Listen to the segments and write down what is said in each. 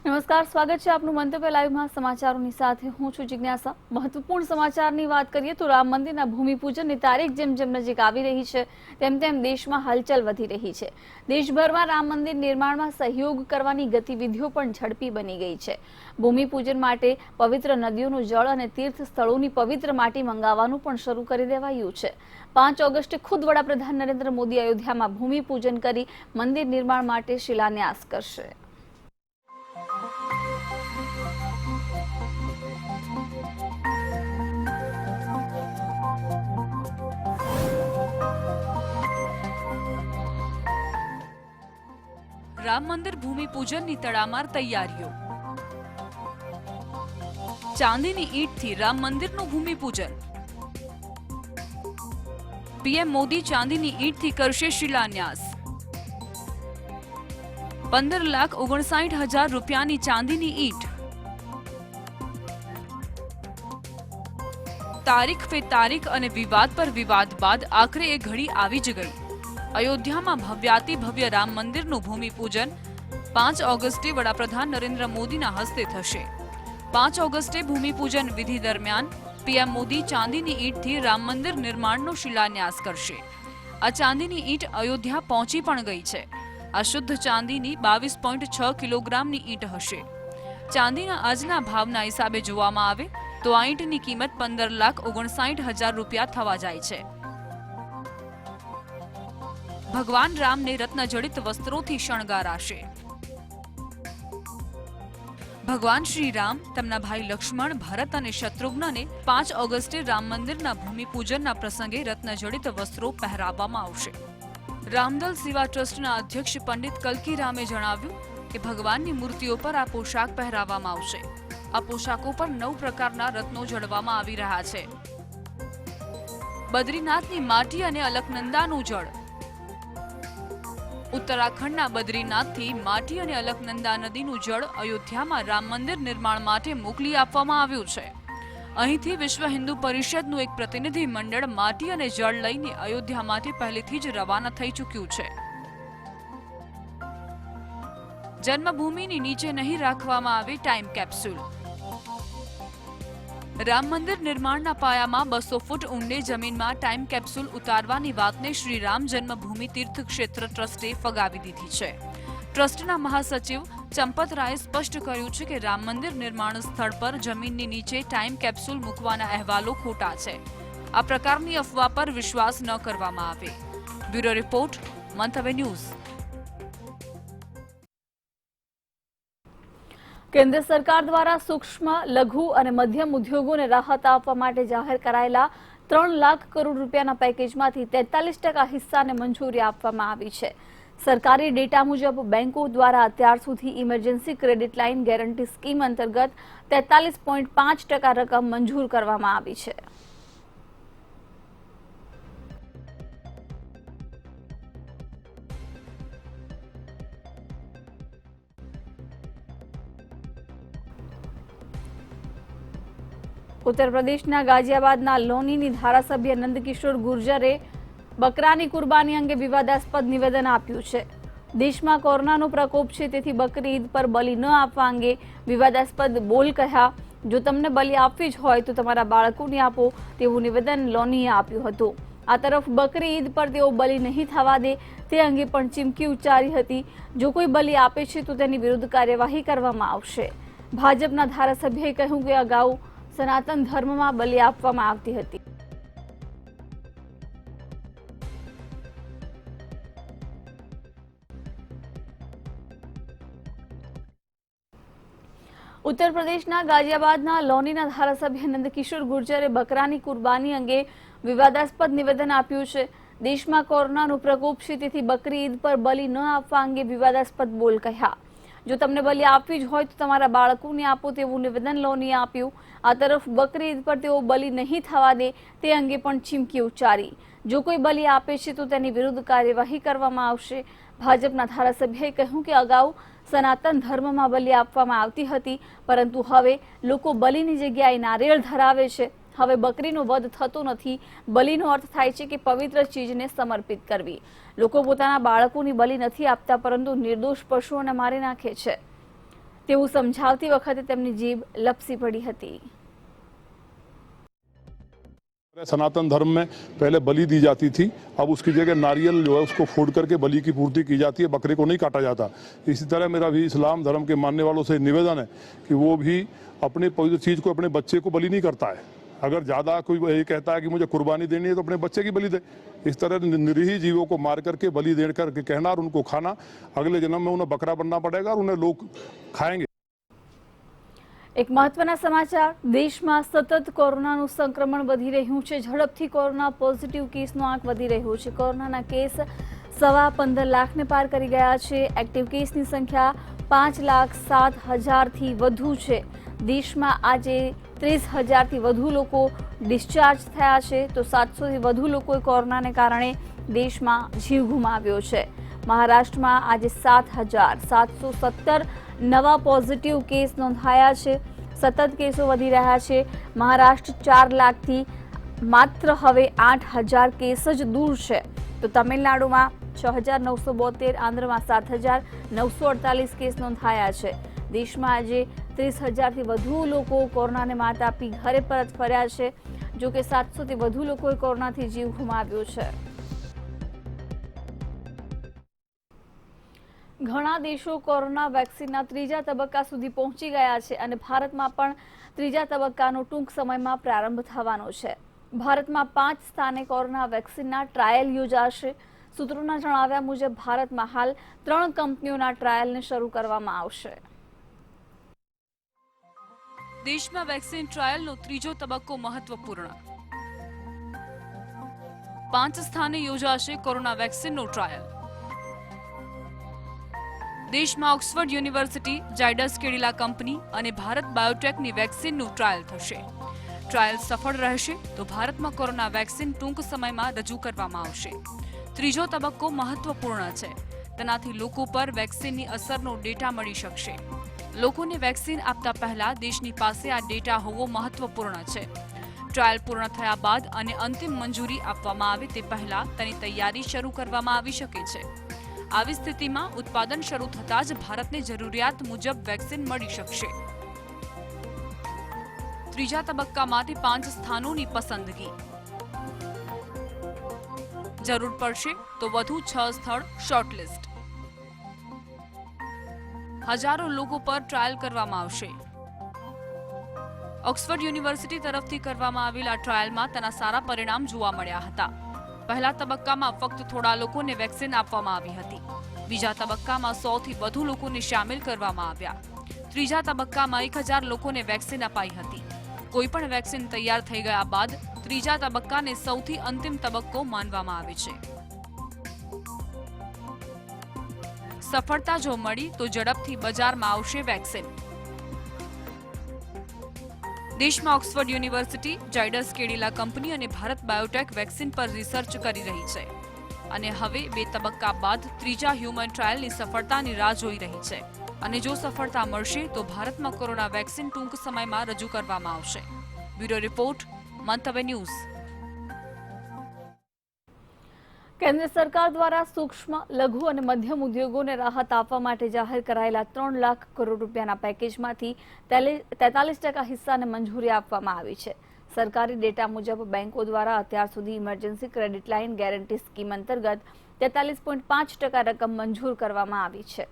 નમસ્કાર, સ્વાગત છે આપનું મંતવ્ય લાઈવમાં સમાચારોની સાથે હું છું જિજ્ઞાસા। મહત્વપૂર્ણ સમાચારની વાત કરીએ તો રામ મંદિરના ભૂમિપૂજનની તારીખ જેમ જેમ નજીક આવી રહી છે તેમ તેમ દેશમાં હલચલ વધી રહી છે। દેશભરમાં રામ મંદિર નિર્માણમાં સહયોગ કરવાની ગતિવિધિઓ પણ ઝડપી બની ગઈ છે। ભૂમિપૂજન માટે પવિત્ર નદીઓનું જળ અને તીર્થ સ્થળોની પવિત્ર માટી મંગાવવાનું પણ શરૂ કરી દેવાયું છે। 5 ઓગસ્ટે ખુદ વડાપ્રધાન નરેન્દ્ર મોદી અયોધ્યામાં ભૂમિપૂજન કરી મંદિર નિર્માણ માટે શિલાન્યાસ કરશે। રામ મંદિર ભૂમિપૂજનની તડામાર તૈયારીઓ। ચાંદીની ઈંટથી રામ મંદિરનું ભૂમિપૂજન। પીએમ મોદી ચાંદીની ઈંટથી કરશે શિલાન્યાસ। 15,59,000 રૂપિયાની ચાંદીની ઈંટ। તારીખ પે તારીખ અને વિવાદ પર વિવાદ બાદ આખરે એ ઘડી આવી જ ગઈ। અયોધ્યામાં ભવ્યાતિ ભવ્ય રામ મંદિરનું ભૂમિપૂજન 5 ઓગસ્ટે વડાપ્રધાન નરેન્દ્ર મોદીના હસ્તે થશે। 5 ઓગસ્ટે ભૂમિપૂજન વિધિ દરમિયાન પીએમ મોદી ચાંદીની ઈંટથી રામ મંદિર નિર્માણનો શિલાન્યાસ કરશે। આ ચાંદીની ઈંટ અયોધ્યા પહોંચી પણ ગઈ છે। આ શુદ્ધ ચાંદીની 22.6 કિલોગ્રામની ઈંટ હશે। ચાંદીના આજના ભાવના હિસાબે જોવામાં આવે તો આ ઈંટની કિંમત 15,59,000 રૂપિયા થવા જાય છે। ભગવાન રામને રત્નજડિત વસ્ત્રોથી શણગારાશે। ભગવાન શ્રી રામ તેમના ભાઈ લક્ષ્મણ, ભરત અને શત્રુઘ્નને 5 ઓગસ્ટે રામ મંદિરના ભૂમિપૂજનના પ્રસંગે રત્નજડિત વસ્ત્રો પહેરાવવામાં આવશે। રામદલ સેવા ટ્રસ્ટના અધ્યક્ષ પંડિત કલ્કી રામે જણાવ્યું કે ભગવાનની મૂર્તિઓ પર આ પોશાક પહેરાવવામાં આવશે। આ પોશાકો પર 9 પ્રકારના રત્નો જડવામાં આવી રહ્યા છે। બદ્રીનાથની માટી અને અલકનંદાનું જળ। ઉત્તરાખંડના બદ્રીનાથથી માટી અને અલકનંદા નદીનું જળ અયોધ્યામાં રામ મંદિર નિર્માણ માટે મોકલી આપવામાં આવ્યું છે। અહીંથી વિશ્વ હિન્દુ પરિષદનું એક પ્રતિનિધિ મંડળ માટી અને જળ લઈને અયોધ્યા માટે પહેલેથી જ રવાના થઈ ચૂક્યું છે। જન્મભૂમિની નીચે નહીં રાખવામાં આવે ટાઈમ કેપ્સ્યુલ। રામ મંદિર નિર્માણના પાયામાં 200 ફૂટ ઊંડે જમીનમાં ટાઈમ કેપ્સ્યુલ ઉતારવાની વાતને શ્રી રામ જન્મભૂમિ તીર્થ ક્ષેત્ર ટ્રસ્ટે ફગાવી દીધી છે। ટ્રસ્ટના મહાસચિવ ચંપત રાયે સ્પષ્ટ કર્યું છે કે રામ મંદિર નિર્માણ સ્થળ પર જમીનની નીચે ટાઈમ કેપ્સ્યુલ મૂકવાના અહેવાલો ખોટા છે। આ પ્રકારની અફવા પર વિશ્વાસ ન કરવામાં આવે। બ્યુરો રિપોર્ટ, મંતવ્ય ન્યૂઝ। કેન્દ્ર સરકાર દ્વારા સૂક્ષ્મ, લઘુ અને મધ્યમ ઉદ્યોગોને રાહત આપવા માટે જાહેર કરાયેલા 3 લાખ કરોડ રૂપિયાના પેકેજમાંથી 43% હિસ્સાને મંજૂરી આપવામાં આવી છે। સરકારી ડેટા મુજબ બેંકો દ્વારા અત્યાર સુધી emergency credit line guarantee scheme અંતર્ગત 43.5% રકમ મંજૂર કરવામાં આવી છે। ઉત્તર પ્રદેશના ગાઝિયાબાદના લોનીની ધારાસભ્ય નંદકિશોર ગુર્જરે બકરાની કુરબાની અંગે વિવાદાસ્પદ નિવેદન આપ્યું છે। દેશમાં કોરોનાનો પ્રકોપ છે તેથી બકરી ઈદ પર બલિ ન આપવા અંગે વિવાદાસ્પદ બોલ કહ્યા। જો તમને બલિ આપવી જ હોય તો તમારા બાળકોને આપો તેવું નિવેદન લોનીએ આપ્યું હતું। આ તરફ બકરી ઈદ પર તેઓ બલિ નહીં થવા દે તે અંગે પણ ચીમકી ઉચ્ચારી હતી। જો કોઈ બલિ આપે છે તો તેની વિરુદ્ધ કાર્યવાહી કરવામાં આવશે। ભાજપના ધારાસભ્યએ કહ્યું કે અગાઉ સનાતન ધર્મમાં બલિ આપવામાં આવતી હતી। ઉત્તર પ્રદેશના ગાઝિયાબાદના લોનીના ધારાસભ્ય નંદકિશોર ગુર્જરે બકરાની કુરબાની અંગે વિવાદાસ્પદ નિવેદન આપ્યું છે। દેશમાં કોરોનાનો પ્રકોપ છે તેથી બકરી ઈદ પર બલિ ન આપવા અંગે વિવાદાસ્પદ બોલ કહ્યા। જો તમને બલિ આપવી જ હોય તો તમારા બાળકોને આપો તેવું નિવેદન લોનીએ આપ્યું। આ તરફ બકરી ઈદ પર તેઓ બલિ નહીં થવા દે તે અંગે પણ ચીમકી ઉચ્ચારી। જો કોઈ બલિ આપે છે તો તેની વિરુદ્ધ કાર્યવાહી કરવામાં આવશે। ભાજપના ધારાસભ્યએ કહ્યું કે અગાઉ સનાતન ધર્મમાં બલિ આપવામાં આવતી હતી પરંતુ હવે લોકો બલિની જગ્યાએ નારિયેળ ધરાવે છે। હવે બકરીનો વધ થતો નથી। બલિનો અર્થ થાય છે કે પવિત્ર ચીજને સમર્પિત કરવી। લોકો પોતાના બાળકોની બલિ નથી આપતા પરંતુ નિર્દોષ પશુઓને મારી નાખે છે। તેવું સમજાવતી વખતે તેમની જીભ લપસી પડી હતી। सनातन धर्म में पहले बलि दी जाती थी, अब उसकी जगह नारियल जो है उसको फोड़ करके बलि की पूर्ति की जाती है, बकरे को नहीं काटा जाता। इसी तरह मेरा भी इस्लाम धर्म के मानने वालों से निवेदन है कि वो भी अपने पवित्र चीज़ को, अपने बच्चे को बलि नहीं करता है। अगर ज़्यादा कोई ये कहता है कि मुझे कुर्बानी देनी है तो अपने बच्चे की बलि दे। इस तरह निरीह जीवों को मार करके बलि दे करके कहना और उनको खाना, अगले जन्म में उन्हें बकरा बनना पड़ेगा और उन्हें लोग खाएंगे। એક મહત્વના સમાચાર, દેશમાં સતત કોરોનાનું સંક્રમણ વધી રહ્યું છે। ઝડપથી કોરોના પોઝિટિવ કેસનો આંક વધી રહ્યો છે। કોરોનાના કેસ 15.25 લાખને પાર કરી ગયા છે। એક્ટિવ કેસની સંખ્યા 5,07,000થી વધુ છે। દેશમાં આજે 30,000થી વધુ લોકો ડિસ્ચાર્જ થયા છે, તો 700થી વધુ લોકોએ કોરોનાને કારણે દેશમાં જીવ ગુમાવ્યો છે। મહારાષ્ટ્રમાં આજે 7,717 નવા પોઝિટિવ કેસ નોંધાયા છે। સતત કેસો વધી રહ્યા છે। મહારાષ્ટ્ર 4 લાખથી માત્ર હવે 8,000 કેસ જ દૂર છે, તો તમિલનાડુમાં 6,972, આંધ્રમાં 7,948 કેસ નોંધાયા છે। દેશમાં આજે 30,000થી વધુ લોકો કોરોનાને માત આપી ઘરે પરત ફર્યા છે, જો કે 700થી વધુ લોકોએ કોરોનાથી જીવ ગુમાવ્યો છે। ઘણા દેશો કોરોના વેક્સિનના ત્રીજા તબક્કા સુધી પહોંચી ગયા છે અને ભારતમાં પણ ત્રીજા તબક્કાનો ટૂંક સમયમાં પ્રારંભ થવાનો છે। ભારતમાં 5 સ્થાને કોરોના વેક્સિનના ટ્રાયલ યોજાશે। સૂત્રોના જણાવ્યા મુજબ ભારતમાં હાલ 3 કંપનીઓના ટ્રાયલને શરૂ કરવામાં આવશે। દેશમાં વેક્સિન ટ્રાયલનો ત્રીજો તબક્કો મહત્વપૂર્ણ। 5 સ્થાને યોજાશે કોરોના વેક્સિનનો ટ્રાયલ। દેશમાં Oxford university, Zydus Cadila company અને ભારત બાયોટેકની વેક્સિનનું ટ્રાયલ થશે। ટ્રાયલ સફળ રહેશે તો ભારતમાં કોરોના વેક્સિન ટૂંક સમયમાં રજૂ કરવામાં આવશે। ત્રીજો તબક્કો મહત્વપૂર્ણ છે। તેનાથી લોકો પર વેક્સિનની અસરનો ડેટા મળી શકશે। લોકોને વેક્સિન આપતા પહેલા દેશની પાસે આ ડેટા હોવો મહત્વપૂર્ણ છે। ટ્રાયલ પૂર્ણ થયા બાદ અને અંતિમ મંજૂરી આપવામાં આવે તે પહેલા તેની તૈયારી શરૂ કરવામાં આવી શકે છે। આવી સ્થિતિમાં ઉત્પાદન શરૂ થતાં જ ભારતને જરૂરિયાત મુજબ વેક્સિન મળી શકશે। ત્રીજા તબક્કા માટે 5 સ્થાનોની પસંદગી। જરૂર પડશે તો વધુ 6 સ્થળ શોર્ટલિસ્ટ। હજારો લોકો પર ટ્રાયલ કરવામાં આવશે। ઓક્સફર્ડ યુનિવર્સિટી તરફથી કરવામાં આવેલા ટ્રાયલમાં તેના સારા પરિણામ જોવા મળ્યા હતા। પહેલા તબક્કામાં ફક્ત થોડા લોકોને વેક્સિન આપવામાં આવી હતી। બીજા તબક્કામાં 100થી વધુ લોકોને શામેલ કરવામાં આવ્યા। ત્રીજા તબક્કામાં 1,000 લોકોને વેક્સિન અપાઈ હતી। કોઈપણ વેક્સિન તૈયાર થઈ ગયા બાદ ત્રીજા તબક્કાને સૌથી અંતિમ તબક્કો માનવામાં આવે છે। સફળતા જો મળી તો ઝડપથી બજારમાં આવશે વેક્સિન। દેશમાં Oxford university, Zydus Cadila company અને ભારત બાયોટેક વેક્સિન પર રિસર્ચ કરી રહી છે અને હવે 2 તબક્કા બાદ ત્રીજા હ્યુમન ટ્રાયલની સફળતાની રાહ જોઈ રહી છે અને જો સફળતા મળશે તો ભારતમાં કોરોના વેક્સિન ટૂંક સમયમાં રજૂ કરવામાં આવશે। બ્યુરો રિપોર્ટ, મંતવ્ય ન્યૂઝ। કેન્દ્ર સરકાર દ્વારા સૂક્ષ્મ, લઘુ અને મધ્યમ ઉદ્યોગોને રાહત આપવા માટે જાહેર કરાયેલા 3 લાખ કરોડ રૂપિયાના પેકેજમાંથી 43% હિસ્સાને મંજૂરી આપવામાં આવી છે। સરકારી ડેટા મુજબ બેંકો દ્વારા અત્યાર સુધી emergency credit line guarantee scheme અંતર્ગત 43.5% રકમ મંજૂર કરવામાં આવી છે।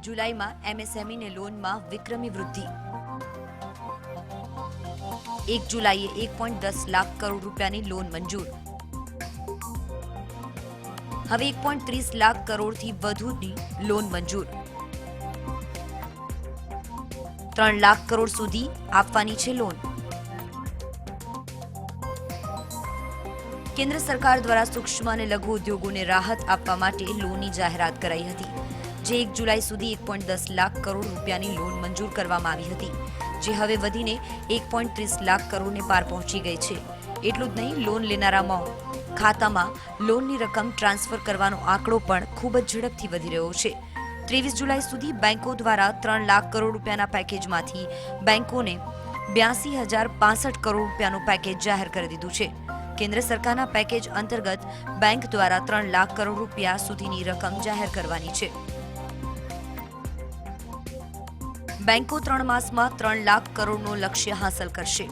जुलाई में एमएसएमई ने लोन में विक्रमी वृद्धि। 1 जुलाईए 1.10 लाख करोड़ रुपयानी लोन मंजूर। हवे 1.30 लाख करोड़ थी वधुनी लोन मंजूर। 3 लाख करोड़ सुधी आपवानी छे लोन। केंद्र सरकार द्वारा सूक्ष्म और लघु उद्योगों ने राहत आपवा माटे लोननी जाहेरात कराई हती, जे 1 जुलाई सुधी 1.10 लाख करोड़ रूपियानी लोन मंजूर करवामां आवी हती, जे हवे वधीने 1.30 लाख करोड़ ने पार पहोंची गई छे। एटલું જ નહીં, લોન લેનારામાં ખાતામાં લોનની રકમ ટ્રાન્સફર કરવાનો આંકડો પણ ખૂબ જ ઝડપથી વધી રહ્યો છે। 23 જુલાઈ સુધી બેંકો દ્વારા 3 લાખ કરોડ રૂપિયાના પેકેજમાંથી બેંકોને 82,065 કરોડ રૂપિયાનું પેકેજ જાહેર કરી દીધું છે. કેન્દ્ર સરકારના પેકેજ અંતર્ગત બેંક દ્વારા 3 લાખ કરોડ રૂપિયા સુધીની રકમ જાહેર કરવાની છે. બેંકો 3 માસમાં 3 લાખ કરોડનું લક્ષ્ય હાંસલ કરશે.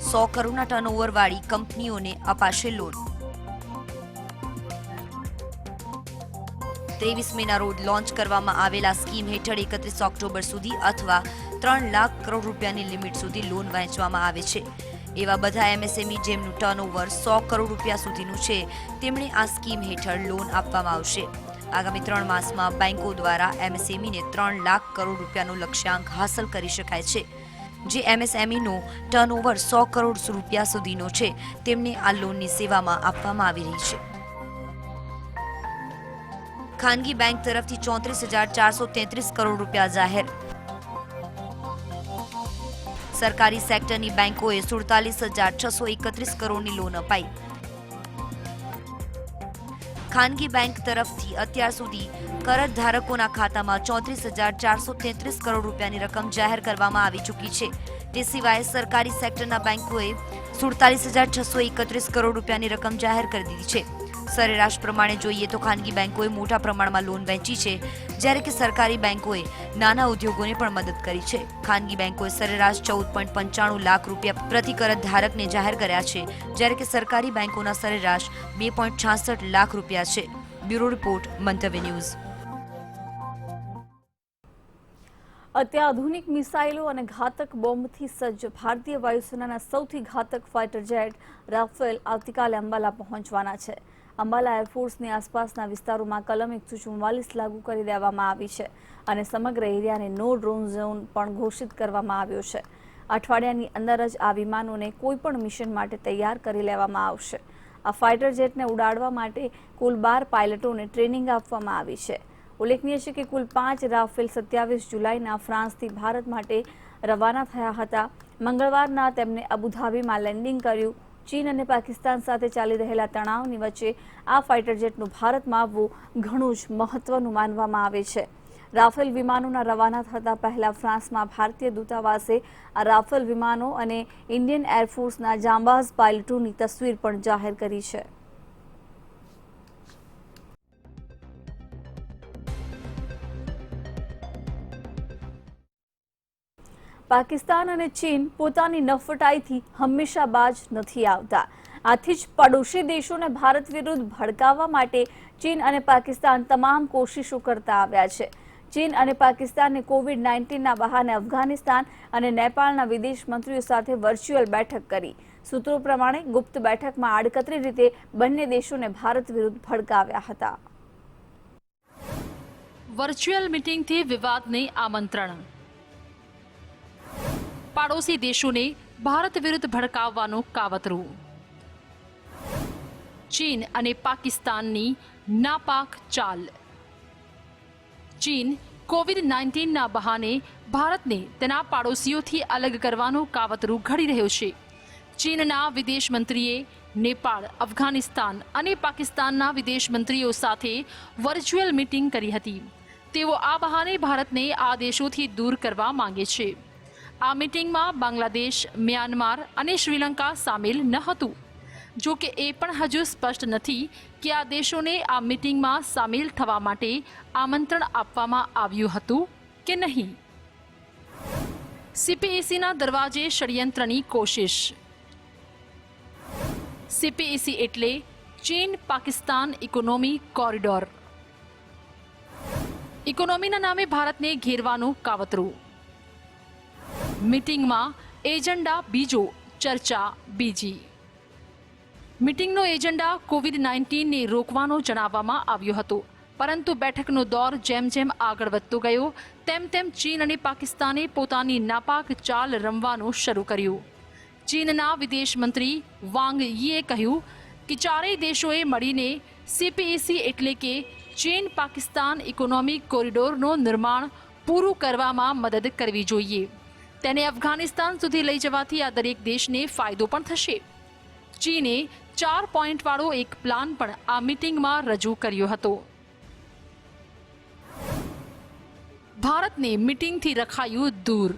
100 કરોડના ટર્નઓવર વાળી કંપનીઓને અપાશે લોન. 23 મેના રોજ લોન્ચ કરવામાં આવેલા સ્કીમ હેઠળ 31 ઓક્ટોબર સુધી અથવા 3 લાખ કરોડ રૂપિયાની લિમિટ સુધી લોન વહેંચવામાં આવે છે. એવા બધા એમએસએમઈ જેમનું ટર્નઓવર 100 કરોડ રૂપિયા સુધીનું છે તેમણે આ સ્કીમ હેઠળ લોન આપવામાં આવશે. આગામી 3 માસમાં બેંકો દ્વારા એમએસએમઈને 3 લાખ કરોડ રૂપિયાનો લક્ષ્યાંક હાંસલ કરી શકાય છે. જે એમએસએમઈનો ટર્નઓવર 100 કરોડ રૂપિયા સુધીનો છે તેમને આ લોનની સેવામાં આપવામાં આવી રહી છે. ખાનગી બેંક તરફથી 34,433 કરોડ રૂપિયા જાહેર. સરકારી સેક્ટરની બેંકોએ 47,631 કરોડની લોન અપાઈ. ખાનગી બેંક તરફથી અત્યાર સુધી કરજ ધારકોના ખાતામાં 34,433 કરોડ રૂપિયાની રકમ જાહેર કરવામાં આવી ચૂકી છે. તે સિવાય સરકારી સેક્ટરના બેંકોએ 47,631 કરોડ રૂપિયાની રકમ જાહેર કરી દીધી છે. સરેરાશ પ્રમાણે જોઈએ તો ખાનગી બેંકોએ મોટા પ્રમાણમાં લોન વહેંચી છે, જ્યારે કે સરકારી બેંકોએ નાના ઉદ્યોગોને પણ મદદ કરી છે. ખાનગી બેંકોએ સરેરાશ 14.95 લાખ રૂપિયા પ્રતિ કરજ ધારકને જાહેર કર્યા છે, જ્યારે કે સરકારી બેંકોના સરેરાશ 2.66 લાખ રૂપિયા છે. બ્યુરો રિપોર્ટ, મંતવ્ય ન્યૂઝ. અત્યાધુનિક મિસાઇલો અને ઘાતક બોમ્બથી સજ્જ ભારતીય વાયુસેનાના સૌથી ઘાતક ફાઇટર જેટ રાફેલ આવતીકાલે અંબાલા પહોંચવાના છે. અંબાલા એરફોર્સની આસપાસના વિસ્તારોમાં કલમ 144 લાગુ કરી દેવામાં આવી છે અને સમગ્ર એરિયાને નો ડ્રોન ઝોન પણ ઘોષિત કરવામાં આવ્યો છે. અઠવાડિયાની અંદર જ આ વિમાનોને કોઈપણ મિશન માટે તૈયાર કરી લેવામાં આવશે. આ ફાઇટર જેટને ઉડાડવા માટે કુલ 12 પાયલટોને ટ્રેનિંગ આપવામાં આવી છે. ઉલ્લેખનીય છે કે કુલ 5 રાફેલ 27 જુલાઈના ફ્રાન્સથી ભારત માટે રવાના થયા હતા. મંગળવારના તેમને અબુધાબીમાં લેન્ડિંગ કર્યું. ચીન અને પાકિસ્તાન સાથે ચાલી રહેલા તણાવની વચ્ચે આ ફાઇટર જેટનું ભારતમાં આવવું ઘણું જ મહત્વનું માનવામાં આવે છે. રાફેલ વિમાનોના રવાના થતા પહેલા ફ્રાન્સમાં ભારતીય દૂતાવાસે આ રાફેલ વિમાનો અને ઇન્ડિયન એરફોર્સના જાંબાઝ પાયલટોની તસવીર પણ જાહેર કરી છે. પાકિસ્તાન અને ચીન પોતાની નફટાઈથી હંમેશા બાજ નથી આવતા. આથી જ પડોશી દેશોને ભારત વિરુદ્ધ ભડકાવવા માટે ચીન અને પાકિસ્તાન તમામ કોશિશો કરતા આવ્યા છે. ચીન અને પાકિસ્તાને કોવિડ-19ના બહાને અફઘાનિસ્તાન અને નેપાળના વિદેશ મંત્રીઓ સાથે વર્ચ્યુઅલ બેઠક કરી. સૂત્રો પ્રમાણે ગુપ્ત બેઠકમાં આડકતરી રીતે બંને દેશોને ભારત વિરુદ્ધ ભડકાવ્યા હતા. વર્ચ્યુઅલ મીટિંગથી વિવાદને આમંત્રણ. પાડોશી દેશોને ભારત વિરુદ્ધ ભડકાવવાનું કાવતરું. ચીન અને પાકિસ્તાનની નાપાક ચાલ. ચીન કોવિડ-19ના બહાને ભારતને તેના પાડોશીઓથી અલગ કરવાનું કાવતરું ઘડી રહ્યો છે. ચીનના વિદેશ મંત્રીએ નેપાળ, અફઘાનિસ્તાન અને પાકિસ્તાનના વિદેશ મંત્રીઓ સાથે વર્ચ્યુઅલ મીટિંગ કરી હતી. તેઓ આ બહાને ભારતને આ દેશોથી દૂર કરવા માંગે છે. આ મીટિંગમાં બાંગ્લાદેશ, મ્યાનમાર અને શ્રીલંકા સામેલ ન હતું. જો કે એ પણ હજુ સ્પષ્ટ નથી કે આ દેશોને આ મીટિંગમાં સામેલ થવા માટે આમંત્રણ આપવામાં આવ્યું હતું કે નહીં. સીપીઈસીના દરવાજે ષડયંત્રની કોશિશ. સીપીઈસી એટલે ચીન પાકિસ્તાન ઇકોનોમી કોરિડોર. ઇકોનોમીના નામે ભારતને ઘેરવાનું કાવતરું. મીટિંગમાં એજન્ડા બીજો, ચર્ચા બીજી. મીટિંગનો એજન્ડા કોવિડ-19ને રોકવાનો જણાવવામાં આવ્યો હતો, પરંતુ બેઠકનો દોર જેમ જેમ આગળ વધતો ગયો તેમ તેમ ચીન અને પાકિસ્તાને પોતાની નાપાક ચાલ રમવાનું શરૂ કર્યું. ચીનના વિદેશ મંત્રી વાંગ યીએ કહ્યું કે ચારેય દેશોએ મળીને સીપીઈસી એટલે કે ચીન પાકિસ્તાન ઇકોનોમિક કોરિડોરનું નિર્માણ પૂરું કરવામાં મદદ કરવી જોઈએ. તેને અફઘાનિસ્તાન સુધી લઈ જવાથી આ દરેક દેશને ફાયદો પણ થશે. ચીને 4 પોઈન્ટવાળો એક પ્લાન પણ આ મીટિંગમાં રજૂ કર્યો હતો. ભારતને મીટિંગથી રખાયું દૂર.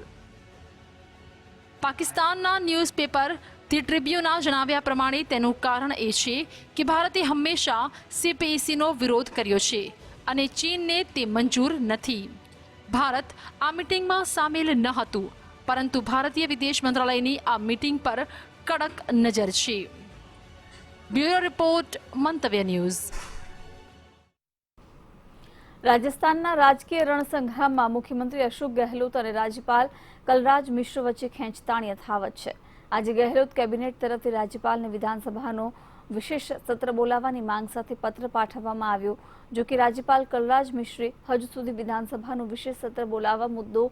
પાકિસ્તાનના ન્યૂઝપેપર ધી ટ્રિબ્યુનના જણાવ્યા પ્રમાણે તેનું કારણ એ છે કે ભારતે હંમેશા CPECનો વિરોધ કર્યો છે અને ચીનને તે મંજૂર નથી. ભારત આ મીટિંગમાં સામેલ ન હતું, પરંતુ ભારતીય વિદેશ મંત્રાલયની આ મીટિંગ પર કડક નજર છે. બ્યુરો રિપોર્ટ, મંતવ્ય ન્યૂઝ. રાજસ્થાનના રાજકીય રણસંગ્રામમાં મુખ્યમંત્રી અશોક ગહેલોત અને રાજ્યપાલ કલરાજ મિશ્ર વચ્ચે ખેંચતાણ યથાવત છે. આજે ગહેલોત કેબિનેટ તરફથી રાજ્યપાલને વિધાનસભાનો વિશેષ સત્ર બોલાવવાની માંગ સાથે પત્ર પાઠવવામાં આવ્યો. જો કે રાજ્યપાલ કલરાજ મિશ્રે હજુ સુધી વિધાનસભાનું વિશેષ સત્ર બોલાવવા મુદ્દો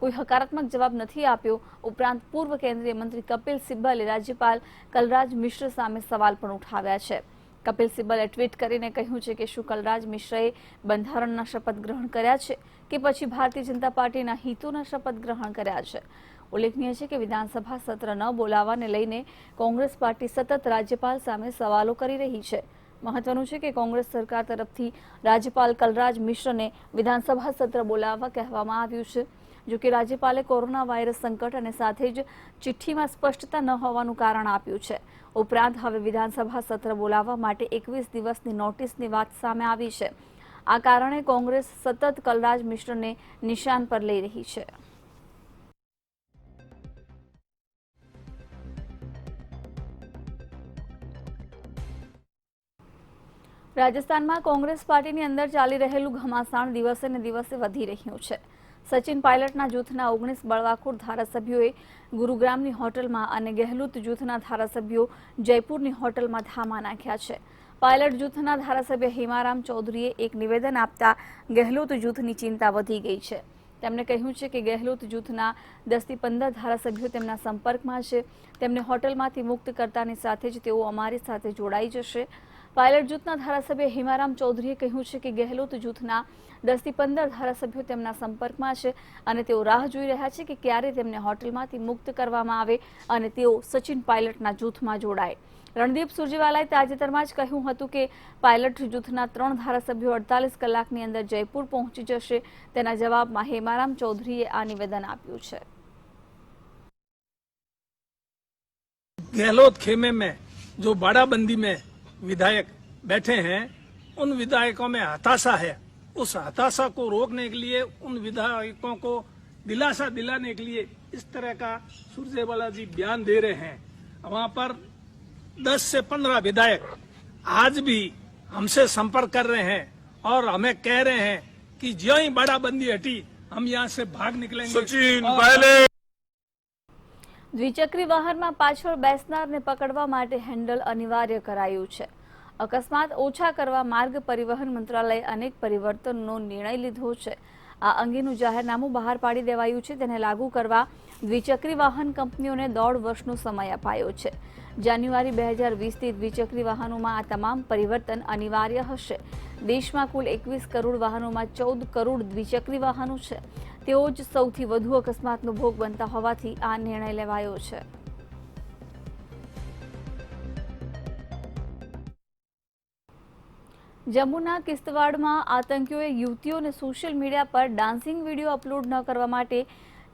કોઈ હકારાત્મક જવાબ નથી આપ્યો. ઉપરાંત પૂર્વ કેન્દ્રીય મંત્રી કપિલ સિબ્બલે રાજ્યપાલ કલરાજ મિશ્ર સામે સવાલ પણ ઉઠાવ્યા છે. કપિલ સિબ્બલે ટ્વીટ કરીને કહ્યું છે કે શું કલરાજ મિશ્રએ બંધારણના શપથ ગ્રહણ કર્યા છે કે પછી ભારતીય જનતા પાર્ટીના હિતોના શપથ ગ્રહણ કર્યા છે. ઉલ્લેખનીય છે કે વિધાનસભા સત્ર ન બોલાવવાને લઈને કોંગ્રેસ પાર્ટી સતત રાજ્યપાલ સામે સવાલો કરી રહી છે. મહત્વનું છે કે કોંગ્રેસ સરકાર તરફથી રાજ્યપાલ કલરાજ મિશ્રને વિધાનસભા સત્ર બોલાવવા કહેવામાં આવ્યું છે. જો કે રાજ્યપાલે કોરોના વાયરસ સંકટ અને સાથે જ ચિઠ્ઠીમાં સ્પષ્ટતા ન હોવાનું કારણ આપ્યું છે. ઉપરાંત હવે વિધાનસભા સત્ર બોલાવવા માટે 21 દિવસની નોટિસની વાત સામે આવી છે. આ કારણે કોંગ્રેસ સતત કલરાજ મિશ્રને નિશાન પર લઈ રહી છે. રાજસ્થાનમાં કોંગ્રેસ પાર્ટીની અંદર ચાલી રહેલું ઘમાસાણ દિવસે ને દિવસે વધી રહ્યું છે. સચિન પાયલટના જૂથના 19 બળવાખોર ધારાસભ્યોએ ગુરુગ્રામની હોટલમાં અને ગહેલોત જૂથના ધારાસભ્યો જયપુરની હોટલમાં ધામા નાખ્યા છે. પાયલટ જૂથના ધારાસભ્ય હિમારામ ચૌધરીએ એક નિવેદન આપતા ગહેલોત જૂથની ચિંતા વધી ગઈ છે. તેમણે કહ્યું છે કે ગહેલોત જૂથના 10 થી 15 ધારાસભ્યો તેમના સંપર્કમાં છે. તેમને હોટલમાંથી મુક્ત કરતાની સાથે જ તેઓ અમારી સાથે જોડાઈ જશે. પાયલટ જૂથના ધારાસભ્ય હિમારામ ચૌધરીએ કહ્યું છે કે ગહેલોત જૂથના 10 થી 15 ધારાસભ્યો તેમના સંપર્કમાં છે અને તેઓ રાહ જોઈ રહ્યા છે કે ક્યારે તેમને હોટલમાંથી મુક્ત કરવામાં આવે અને તેઓ સચિન પાયલટના જૂથમાં જોડાય. રણદીપ સુરજેવાલાએ તાજેતરમાં જ કહ્યું હતું કે પાયલટ જૂથના 3 ધારાસભ્યો 48 કલાકની અંદર જયપુર પહોંચી જશે. તેના જવાબમાં હિમારામ ચૌધરીએ આ નિવેદન આપ્યું છે. गहलोत खेमे में जो बाड़ाबंदी में विधायक बैठे हैं उन विधायकों में हताशा है. उस हताशा को रोकने के लिए उन विधायकों को दिलासा दिलाने के लिए इस तरह का सुरजेवाला जी बयान दे रहे हैं. वहां पर 10 से 15 विधायक आज भी हमसे संपर्क कर रहे हैं और हमें कह रहे हैं कि ज्यों ही बाड़ाबंदी हटी हम यहाँ से भाग निकलेंगे. सचिन पायलट દ્વિચક્રી વાહનમાં પાછળ બેસનારને પકડવા માટે હેન્ડલ અનિવાર્ય કરાયું છે. અકસ્માત ઓછા કરવા માર્ગ પરિવહન મંત્રાલયે અનેક પરિવર્તનનો નિર્ણય લીધો છે. આ અંગેનું જાહેરનામું બહાર પાડી દેવાયું છે. તેને લાગુ કરવા દ્વિચક્રી વાહન કંપનીઓને 1.5 વર્ષનો સમય અપાયો છે. જાન્યુઆરી 2020થી દ્વિચક્રી વાહનોમાં આ તમામ પરિવર્તન અનિવાર્ય હશે. દેશમાં કુલ 21 કરોડ વાહનોમાં 14 કરોડ દ્વિચક્રી વાહનો છે. તેઓ જ સૌથી વધુ અકસ્માતનો ભોગ બનતા હોવાથી આ નિર્ણય લેવાયો છે. જમ્મુના કિશ્તવાડમાં આતંકીઓએ યુવતીઓને સોશિયલ મીડિયા પર ડાન્સિંગ વિડીયો અપલોડ ન કરવા માટે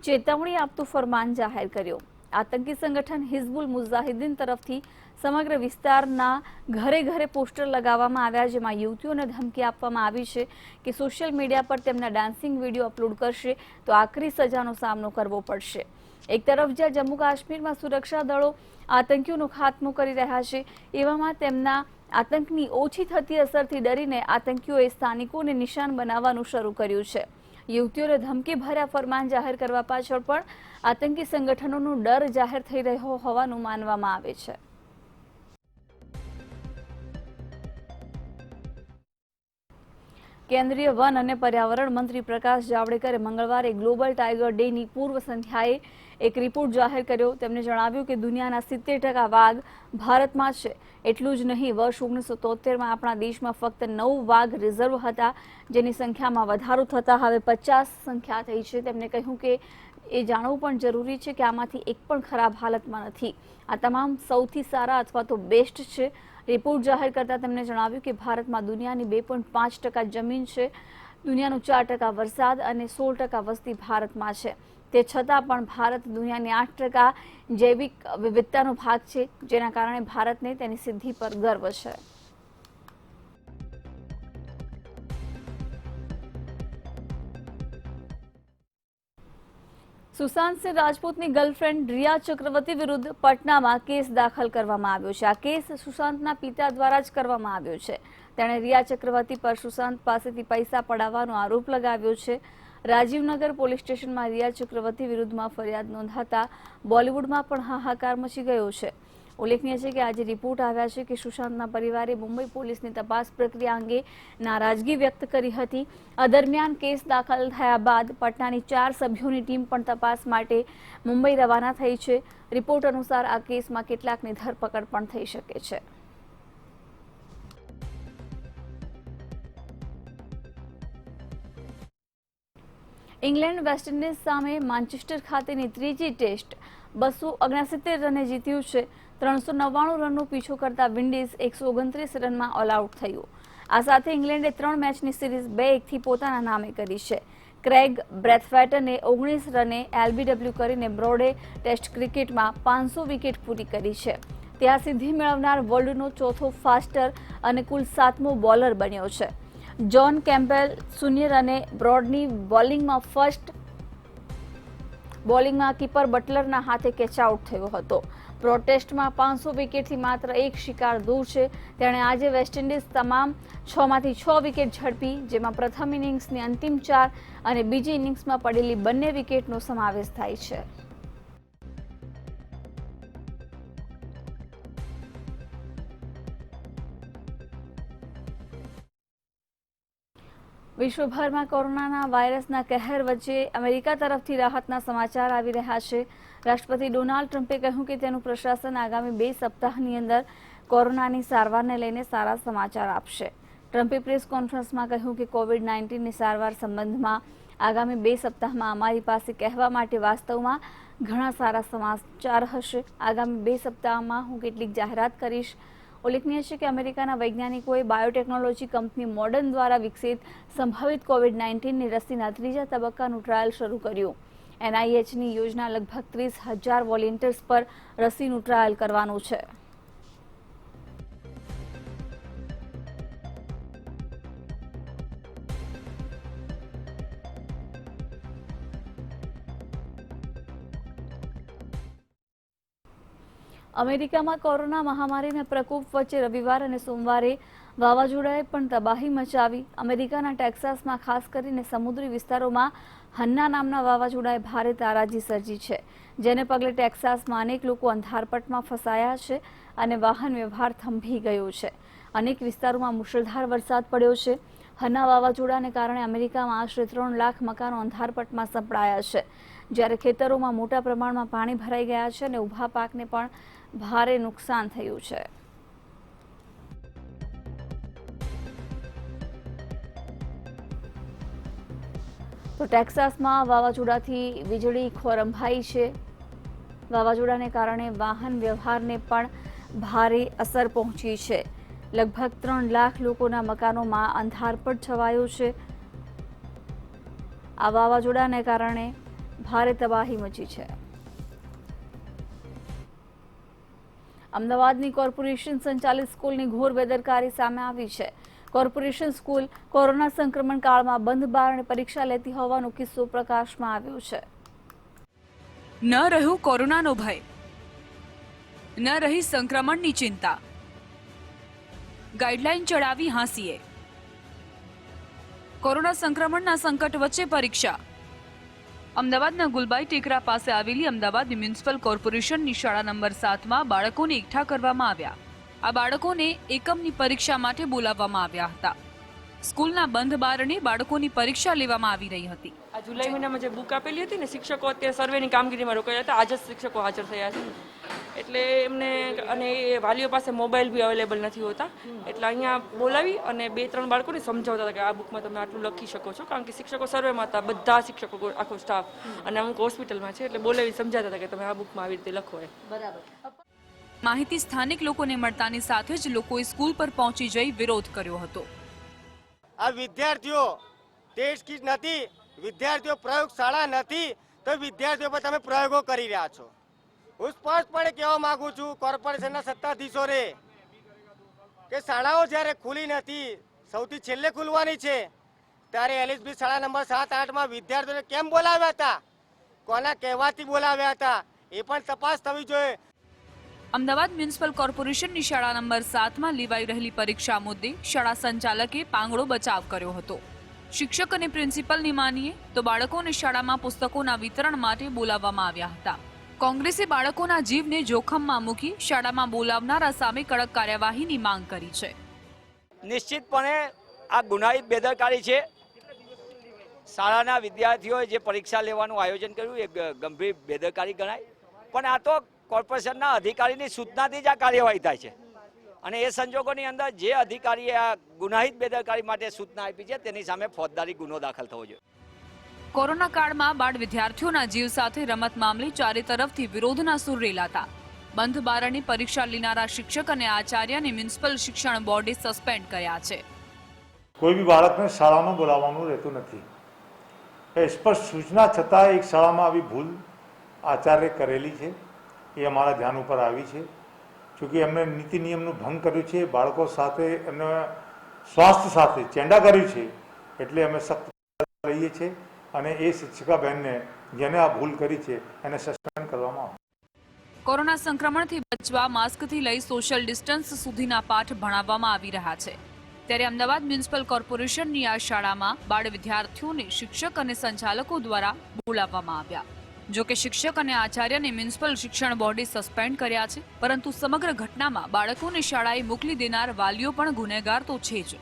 ચેતવણી આપતું ફરમાન જાહેર કર્યું. આતંકી સંગઠન હિઝબુલ મુજાહિદીન તરફથી સમગ્ર વિસ્તારના ઘરે ઘરે પોસ્ટર લગાવવામાં આવ્યા, જેમાં યુવતીઓને ધમકી આપવામાં આવી છે કે સોશિયલ મીડિયા પર તેમના ડાન્સિંગ વિડીયો અપલોડ કરશે તો આકરી સજાનો સામનો કરવો પડશે. એક તરફ જ્યાં જમ્મુ કાશ્મીરમાં સુરક્ષા દળો આતંકીઓનો ખાત્મો કરી રહ્યા છે, એવામાં તેમના આતંકની ઓછી થતી અસરથી ડરીને આતંકીઓએ સ્થાનિકોને નિશાન બનાવવાનું શરૂ કર્યું છે. યુવતીઓને ધમકી ભર્યા ફરમાન જાહેર કરવા પાછળ પણ આતંકી સંગઠનોનો ડર જાહેર થઈ રહ્યો હોવાનું માનવામાં આવે છે. કેન્દ્રીય વન અને પર્યાવરણ મંત્રી પ્રકાશ જાવડેકરે મંગળવારે ગ્લોબલ ટાઈગર ડેની પૂર્વ સંધ્યાએ એક રિપોર્ટ જાહેર કર્યો. તેમણે જણાવ્યું કે દુનિયાના 70% વાઘ ભારતમાં છે. એટલું જ નહીં, વર્ષ 1973માં આપણા દેશમાં ફક્ત 9 વાઘ રિઝર્વ હતા, જેની સંખ્યામાં વધારો થતા હવે 50 સંખ્યા થઈ છે. તેમણે કહ્યું કે એ જાણવું પણ જરૂરી છે કે આમાંથી એક પણ ખરાબ હાલતમાં નથી. આ તમામ સૌથી સારા અથવા તો બેસ્ટ છે. રિપોર્ટ જાહેર કરતા તેમણે જણાવ્યું કે ભારતમાં દુનિયાની 2.5% જમીન છે. દુનિયાનું 4% વરસાદ અને 16% વસ્તી ભારતમાં છે. તે છતાં પણ ભારત દુનિયાની 8% જૈવિક વિવિધતાનો ભાગ છે, જેના કારણે ભારતને તેની સિદ્ધિ પર ગર્વ છે. સુશાંત સિંહ રાજપૂતની ગર્લફ્રેન્ડ રિયા ચક્રવર્તી વિરુદ્ધ પટનામાં કેસ દાખલ કરવામાં આવ્યો છે. આ કેસ સુશાંતના પિતા દ્વારા જ કરવામાં આવ્યો છે. તેણે રિયા ચક્રવર્તી પર સુશાંત પાસેથી પૈસા પડાવવાનો આરોપ લગાવ્યો છે. રાજીવનગર પોલીસ સ્ટેશનમાં રિયા ચક્રવર્તી વિરુદ્ધમાં ફરિયાદ નોંધાતા બોલિવૂડમાં પણ હાહાકાર મચી ગયો છે. ઉલ્લેખનીય છે કે આજે રિપોર્ટ આવ્યા છે કે સુશાંતના પરિવારે મુંબઈ પોલીસની તપાસ પ્રક્રિયા અંગે નારાજગી વ્યક્ત કરી હતી. આ દરમિયાન કેસ દાખલ થયા બાદ પટનાની 4 સભ્યોની ટીમ પણ તપાસ માટે મુંબઈ રવાના થઈ છે. રિપોર્ટ અનુસાર આ કેસમાં કેટલાકની ધરપકડ પણ થઈ શકે છે. ઇંગ્લેન્ડ વેસ્ટ ઇન્ડિઝ સામે માન્ચેસ્ટર ખાતેની ત્રીજી ટેસ્ટ 269 રને જીત્યું છે. 399 રનનો પીછો કરતા વિન્ડીઝ 129 રનમાં ઓલ આઉટ થયું. આ સાથે ઇંગ્લેન્ડે 3 મેચની સિરીઝ 2-1થી પોતાના નામે કરી છે. ક્રેગ બ્રેથવેટને 19 રને એલબીડબ્લ્યુ કરીને બ્રોડે ટેસ્ટ ક્રિકેટમાં 500 વિકેટ પૂરી કરી છે. તે આ સિદ્ધિ મેળવનાર વર્લ્ડનો ચોથો ફાસ્ટર અને કુલ 7મો બોલર બન્યો છે. જ્હોન કેમ્પેલ 0 રને બ્રોડની બોલિંગમાં કીપર બટલરના હાથે કેચ આઉટ થયો હતો. બ્રોડ ટેસ્ટમાં 500 વિકેટથી માત્ર 1 શિકાર દૂર છે. તેણે આજે વેસ્ટ ઇન્ડિઝ તમામ 6માંથી 6 વિકેટ ઝડપી, જેમાં પ્રથમ ઇનિંગ્સની અંતિમ 4 અને બીજી ઇનિંગ્સમાં પડેલી બંને વિકેટનો સમાવેશ થાય છે. વિશ્વભરમાં કોરોનાના વાયરસના કહેર વચ્ચે અમેરિકા તરફથી રાહતના સમાચાર આવી રહ્યા છે. રાષ્ટ્રપતિ ડોનાલ્ડ ટ્રમ્પે કહ્યું કે તેનું પ્રશાસન આગામી 2 સપ્તાહની અંદર કોરોનાની સારવારને લઈને સારા સમાચાર આપશે. ટ્રમ્પે પ્રેસ કોન્ફરન્સમાં કહ્યું કે કોવિડ-19ની સારવાર સંબંધમાં આગામી 2 સપ્તાહમાં અમારી પાસે કહેવા માટે વાસ્તવમાં ઘણા સારા સમાચાર હશે. આગામી 2 સપ્તાહમાં હું કેટલીક જાહેરાત કરીશ. ઉલ્લેખનીય છે કે અમેરિકાના વૈજ્ઞાનિકોએ બાયોટેકનોલોજી કંપની મોડર્ન દ્વારા વિકસિત સંભવિત કોવિડ-19ની રસીના 3જા તબક્કાનું ટ્રાયલ શરૂ કર્યું. NIHની યોજના લગભગ 30,000 વોલેન્ટિયર્સ પર રસીનું ટ્રાયલ કરવાનું છે. અમેરિકામાં કોરોના મહામારીના પ્રકોપ વચ્ચે રવિવાર અને સોમવારે વાવાઝોડાએ પણ તબાહી મચાવી. અમેરિકાના ટેક્સાસમાં ખાસ કરીને સમુદ્રી વિસ્તારોમાં હન્ના નામના વાવાઝોડાએ ભારે તારાજી સર્જી છે, જેને પગલે ટેક્સાસમાં અનેક લોકો અંધારપટમાં ફસાયા છે અને વાહન વ્યવહાર થંભી ગયો છે. અનેક વિસ્તારોમાં મુશળધાર વરસાદ પડ્યો છે. હન્ના વાવાઝોડાને કારણે અમેરિકામાં આશરે 3 લાખ મકાનો અંધારપટમાં સંપડાયા છે, જ્યારે ખેતરોમાં મોટા પ્રમાણમાં પાણી ભરાઈ ગયા છે અને ઊભા પાકને પણ ભારે નુકસાન થયું છે. તો ટેક્સાસમાં વાવાઝોડાથી વીજળી ખોરંભાઈ છે. વાવાઝોડાને કારણે વાહન વ્યવહારને પણ ભારે અસર પહોંચી છે. લગભગ 3 લાખ લોકોના મકાનોમાં અંધારપટ છવાયો છે. આ વાવાઝોડાને કારણે ભારે તબાહી મચી છે. અમદાવાદની કોર્પોરેશન સંચાલિત સ્કૂલની ઘોર બેદરકારી સામે આવી છે. કોર્પોરેશન સ્કૂલ કોરોના સંક્રમણ કાળમાં બંધ બારણે પરીક્ષા લેતી હોવાનો કિસ્સો પ્રકાશમાં આવ્યો છે. ન રહ્યું કોરોનાનો ભય, ન રહી સંક્રમણની ચિંતા. ગાઈડલાઈન ચડાવી હાંસીએ. કોરોના સંક્રમણના સંકટ વચ્ચે પરીક્ષા. અમદાવાદના ગુલબાઈ ટેકરા પાસે આવેલી અમદાવાદ મ્યુનિસિપલ કોર્પોરેશનની શાળા નંબર 7માં બાળકોને એકઠા કરવામાં આવ્યા. આ બાળકોને એકમની પરીક્ષા માટે બોલાવવામાં આવ્યા હતા. સ્કૂલના બંધ બારણે બાળકોની પરીક્ષા લેવામાં આવી રહી હતી. આ જુલાઈ મહિનામાં જે બુક આપેલી હતી ને, શિક્ષકો અત્યારે સર્વેની કામગીરીમાં રોકાયા હતા. આજે જ શિક્ષકો હાજર થયા છે. એટલે એમને અને એ વાલીઓ પાસે મોબાઈલ બી અવેલેબલ નથી હોતા, એટલે અહીંયા બોલાવી અને 2-3 બાળકોને સમજાવતા હતા કે આ બુકમાં તમે આટલું લખી શકો છો, કારણ કે શિક્ષકો સર્વેમાં હતા, બધા શિક્ષકો, આખો સ્ટાફ, અને અમુક હોસ્પિટલમાં છે, એટલે બોલાવી સમજાવતા હતા કે તમે આ બુકમાં આવી રીતે લખો. બરાબર. માહિતી સ્થાનિક લોકોને મળતાની સાથે જ લોકોએ સ્કૂલ પર પહોંચી જઈ વિરોધ કર્યો હતો. આ વિદ્યાર્થીઓ ટેસ્ટ કિટ નથી, વિદ્યાર્થીઓ પ્રયોગશાળા નથી, તો વિદ્યાર્થીઓ પર તમે પ્રયોગો કરી રહ્યા છો. હું સ્પષ્ટપણે કહેવા માંગુ છું કોર્પોરેશનના સત્તાધીશોને કે શાળાઓ જ્યારે ખુલી નથી, સૌથી છેલ્લે ખુલવાની છે, ત્યારે એલએસબી શાળા નંબર 7-8માં વિદ્યાર્થીઓને કેમ બોલાવ્યા હતા, કોના કહેવાથી બોલાવ્યા હતા, એ પણ તપાસ થવી જોઈએ. અમદાવાદ મ્યુનિસિપલ કોર્પોરેશનની શાળા નંબર 7માં લેવાઈ રહેલી પરીક્ષા મુદ્દે શાળા સંચાલકે પાંગળો બચાવ કર્યો હતો. શિક્ષક અને પ્રિન્સિપલની માનીએ તો બાળકોને શાળામાં પુસ્તકોના વિતરણ માટે બોલાવવામાં આવ્યા હતા. કોંગ્રેસે બાળકોના જીવને જોખમમાં મૂકી શાળામાં બોલાવનારા સામે કડક કાર્યવાહીની માંગ કરી છે. નિશ્ચિતપણે આ ગુનાહિત બેદરકારી છે. શાળાના વિદ્યાર્થીઓએ જે પરીક્ષા લેવાનું આયોજન કર્યું એ ગંભીર બેદરકારી ગણાય. પણ આ તો કોર્પોરેશનના અધિકારીની સૂચનાથી જ આ કાર્યવાહી થાય છે અને એ સંજોગોની અંદર જે અધિકારીએ આ ગુનાહિત બેદરકારી માટે સૂચના આપી છે તેની સામે ફોજદારી ગુનો દાખલ થવો જોઈએ. કોરોના કાળમાં બાળ વિદ્યાર્થીઓના જીવ સાથે રમત મામલે ચારે તરફથી વિરોધના સૂર રેલાતા બંધ બારણે પરીક્ષા લેનારા શિક્ષક અને આચાર્યને મ્યુનિસિપલ શિક્ષણ બોર્ડે સસ્પેન્ડ કર્યા છે. કોઈ બી બાળકને શાળામાં બોલાવવાનું રહેતું નથી. એ સ્પષ્ટ સૂચના છતાં એક શાળામાં આવી ભૂલ આચાર્ય કરેલી છે, એ અમારા ધ્યાન ઉપર આવી છે. ચૂંકि એમને નીતિ નિયમનું ભંગ કર્યું છે, બાળકો સાથે એમને સ્વાસ્થ્ય સાથે ચેંડા કર્યું છે, એટલે અમે સખ્ત લઈએ છીએ અને એ શિક્ષિકાબહેનને જેને આ ભૂલ કરી છે એને સસ્પેન્ડ કરવામાં આવે. કોરોના સંક્રમણથી બચવા માસ્કથી લઈ સોશિયલ ડિસ્ટન્સ સુધીના પાઠ ભણાવવામાં આવી રહ્યા છે. ત્યારે અમદાવાદ મ્યુનિસિપલ કોર્પોરેશનની આ શાળામાં બાળ વિદ્યાર્થીઓને શિક્ષક અને સંચાલકો દ્વારા બોલાવવામાં આવ્યા. જો કે શિક્ષક અને આચાર્યને મ્યુનિસિપલ શિક્ષણ બોર્ડે સસ્પેન્ડ કર્યા છે, પરંતુ સમગ્ર ઘટનામાં બાળકોને શાળાએ મોકલી દેનાર વાલીઓ પણ ગુનેગાર તો છે જ.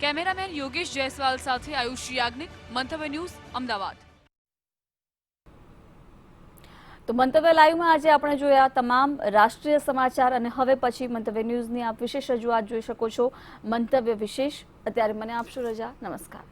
કેમેરામેન યોગેશ જયસ્વાલ સાથે આયુષ યાજ્ઞિક, મંતવ્ય ન્યૂઝ, અમદાવાદ. તો મંતવ્ય લાઈવમાં આજે આપણે જોયા તમામ રાષ્ટ્રીય સમાચાર અને હવે પછી મંતવ્ય ન્યૂઝની આપ વિશેષ રજૂઆત જોઈ શકો છો. મંતવ્ય વિશેષ અત્યારે મને આપશો રજા. નમસ્કાર.